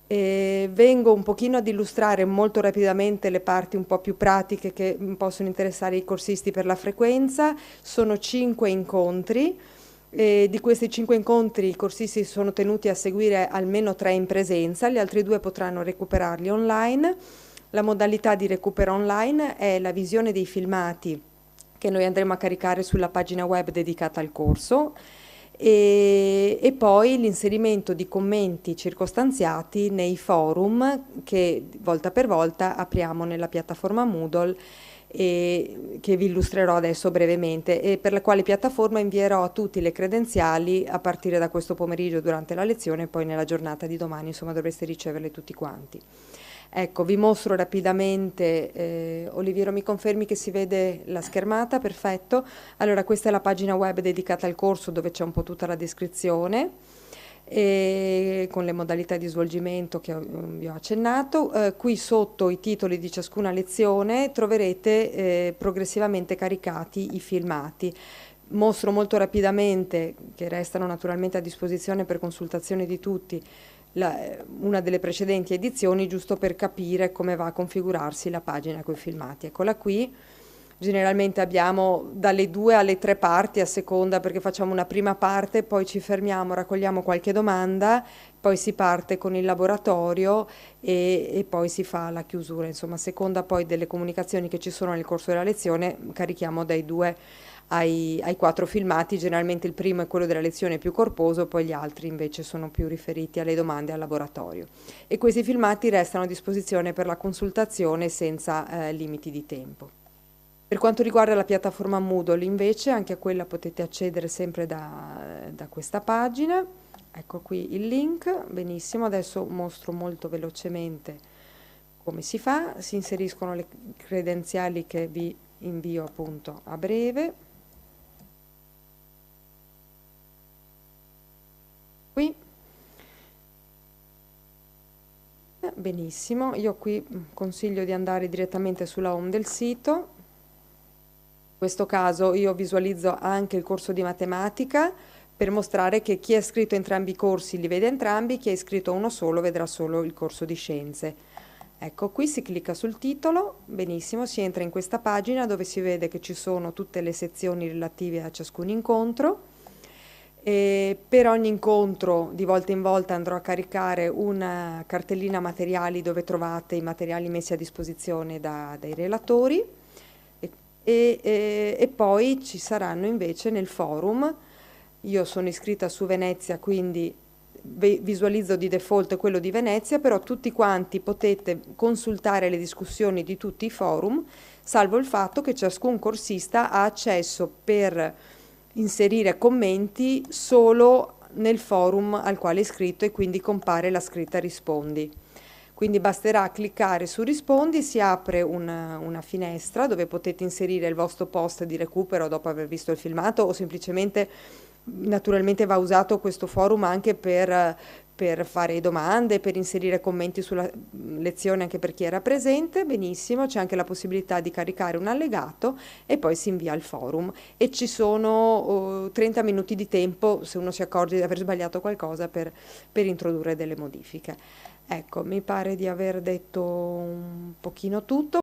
E vengo un pochino ad illustrare molto rapidamente le parti un po' più pratiche che possono interessare i corsisti per la frequenza. Sono 5 incontri. E di questi 5 incontri i corsisti sono tenuti a seguire almeno 3 in presenza, gli altri 2 potranno recuperarli online. La modalità di recupero online è la visione dei filmati che noi andremo a caricare sulla pagina web dedicata al corso e poi l'inserimento di commenti circostanziati nei forum che volta per volta apriamo nella piattaforma Moodle e che vi illustrerò adesso brevemente e per la quale piattaforma invierò a tutti le credenziali a partire da questo pomeriggio durante la lezione e poi nella giornata di domani, insomma dovreste riceverle tutti quanti. Ecco, vi mostro rapidamente, Oliviero mi confermi che si vede la schermata? Perfetto. Allora, questa è la pagina web dedicata al corso dove c'è un po' tutta la descrizione e con le modalità di svolgimento che vi ho accennato. Qui sotto i titoli di ciascuna lezione troverete progressivamente caricati i filmati. Mostro molto rapidamente, che restano naturalmente a disposizione per consultazione di tutti, una delle precedenti edizioni, giusto per capire come va a configurarsi la pagina con i filmati. Eccola qui. Generalmente abbiamo dalle 2 alle 3 parti a seconda, perché facciamo una prima parte, poi ci fermiamo, raccogliamo qualche domanda, poi si parte con il laboratorio e poi si fa la chiusura. Insomma, a seconda poi delle comunicazioni che ci sono nel corso della lezione, carichiamo dai 2 ai 4 filmati. Generalmente il primo è quello della lezione più corposo, poi gli altri invece sono più riferiti alle domande al laboratorio. E questi filmati restano a disposizione per la consultazione senza limiti di tempo. Per quanto riguarda la piattaforma Moodle, invece, anche a quella potete accedere sempre da questa pagina. Ecco qui il link, benissimo, adesso mostro molto velocemente come si fa. Si inseriscono le credenziali che vi invio appunto a breve. Qui. Benissimo, io qui consiglio di andare direttamente sulla home del sito. In questo caso io visualizzo anche il corso di matematica per mostrare che chi ha iscritto entrambi i corsi li vede entrambi, chi è iscritto a uno solo vedrà solo il corso di scienze. Ecco, qui si clicca sul titolo, benissimo, si entra in questa pagina dove si vede che ci sono tutte le sezioni relative a ciascun incontro. E per ogni incontro di volta in volta andrò a caricare una cartellina materiali dove trovate i materiali messi a disposizione dai relatori e poi ci saranno invece nel forum. Io sono iscritta su Venezia, quindi visualizzo di default quello di Venezia, però tutti quanti potete consultare le discussioni di tutti i forum, salvo il fatto che ciascun corsista ha accesso per inserire commenti solo nel forum al quale è iscritto e quindi compare la scritta rispondi. Quindi basterà cliccare su rispondi, si apre una finestra dove potete inserire il vostro post di recupero dopo aver visto il filmato o semplicemente, naturalmente va usato questo forum anche per fare domande, per inserire commenti sulla lezione anche per chi era presente, benissimo, c'è anche la possibilità di caricare un allegato e poi si invia al forum e ci sono 30 minuti di tempo se uno si accorge di aver sbagliato qualcosa per introdurre delle modifiche. Ecco, mi pare di aver detto un pochino tutto.